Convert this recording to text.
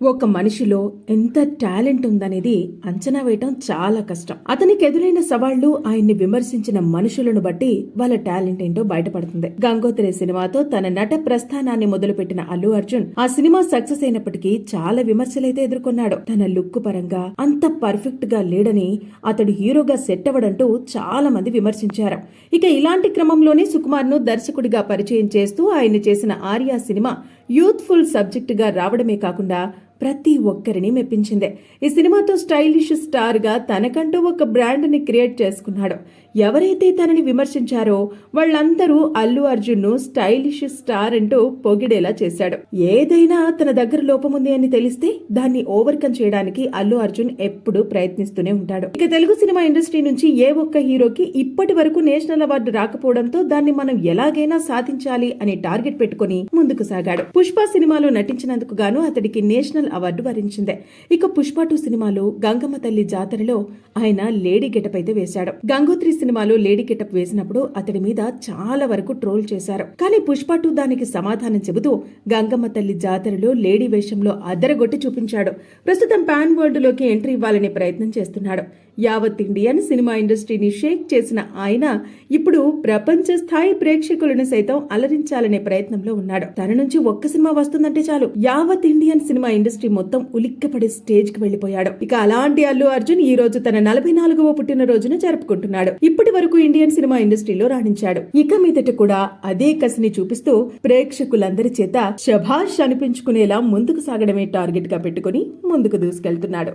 ఒక మనిషిలో ఎంత టాలెంట్ ఉందనేది అంచనా వేయటం చాలా కష్టం. అతనికి ఎదురైన సవాళ్లు, ఆయన్ని విమర్శించిన మనుషులను బట్టి వాళ్ళ టాలెంట్ ఏంటో బయటపడుతుంది. గంగోత్రి సినిమాతో తన నట ప్రస్థానాన్ని మొదలుపెట్టిన అల్లు అర్జున్ ఆ సినిమా సక్సెస్ అయినప్పటికీ చాలా విమర్శలైతే ఎదుర్కొన్నాడు. తన లుక్ పరంగా అంత పర్ఫెక్ట్ గా లేడని, అతడు హీరోగా సెట్ అవ్వడంటూ చాలా మంది విమర్శించారు. ఇక ఇలాంటి క్రమంలోనే సుకుమార్ ను దర్శకుడిగా పరిచయం చేస్తూ ఆయన చేసిన ఆర్యా సినిమా యూత్ఫుల్ సబ్జెక్ట్ గా రావడమే కాకుండా ప్రతి ఒక్కరిని మెప్పించిందే. ఈ సినిమాతో స్టైలిష్ స్టార్ గా తనకంటూ ఒక బ్రాండ్ ని క్రియేట్ చేసుకున్నాడు. ఎవరైతే తనని విమర్శించారో వాళ్ళందరూ అల్లు అర్జున్ ను స్టైలిష్ స్టార్ అంటూ పొగిడేలా చేశాడు. ఏదైనా తన దగ్గర లోపముంది అని తెలిస్తే దాన్ని ఓవర్కమ్ చేయడానికి అల్లు అర్జున్ ఎప్పుడూ ప్రయత్నిస్తూనే ఉంటాడు. ఇక తెలుగు సినిమా ఇండస్ట్రీ నుంచి ఏ ఒక్క హీరోకి ఇప్పటి వరకు నేషనల్ అవార్డు రాకపోవడంతో దాన్ని మనం ఎలాగైనా సాధించాలి అని టార్గెట్ పెట్టుకుని ముందుకు సాగాడు. పుష్ప సినిమాలో నటించినందుకు గాను అతడికి నేషనల్ అవార్డు వరించిందే. ఇక పుష్ప 2 సినిమాలో గంగమ్మ తల్లి జాతరలో ఆయన లేడీ గెటప్ అయితే వేశాడు. గంగోత్రి సినిమాలో లేడీ గెటప్ వేసినప్పుడు అతడి మీద చాలా వరకు ట్రోల్ చేశారు. కానీ పుష్ప 2 దానికి సమాధానం చెబుతూ గంగమ్మ తల్లి జాతరలో లేడీ వేషంలో అదరగొట్టి చూపించాడు. ప్రస్తుతం పాన్ వరల్డ్ లోకి ఎంట్రీ ఇవ్వాలనే ప్రయత్నం చేస్తున్నాడు. యావత్ ఇండియన్ సినిమా ఇండస్ట్రీని షేక్ చేసిన ఆయన ఇప్పుడు ప్రపంచ స్థాయి ప్రేక్షకులను సైతం అలరించాలనే ప్రయత్నంలో ఉన్నాడు. తన నుంచి ఒక్క సినిమా వస్తుందంటే చాలు యావత్ ఇండియన్ సినిమా ఇండస్ట్రీ మొత్తం ఉలిక్కపడి స్టేజ్ కి వెళ్లిపోయాడు. ఇక అలాంటి అల్లు అర్జున్ ఈ రోజు తన 44వ పుట్టినరోజును జరుపుకుంటున్నాడు. ఇప్పటి వరకు ఇండియన్ సినిమా ఇండస్ట్రీలో రాణించాడు. ఇక మీదట కూడా అదే కసిని చూపిస్తూ ప్రేక్షకులందరి చేత శభాష్ అనిపించుకునేలా ముందుకు సాగడమే టార్గెట్ గా పెట్టుకుని ముందుకు దూసుకెళ్తున్నాడు.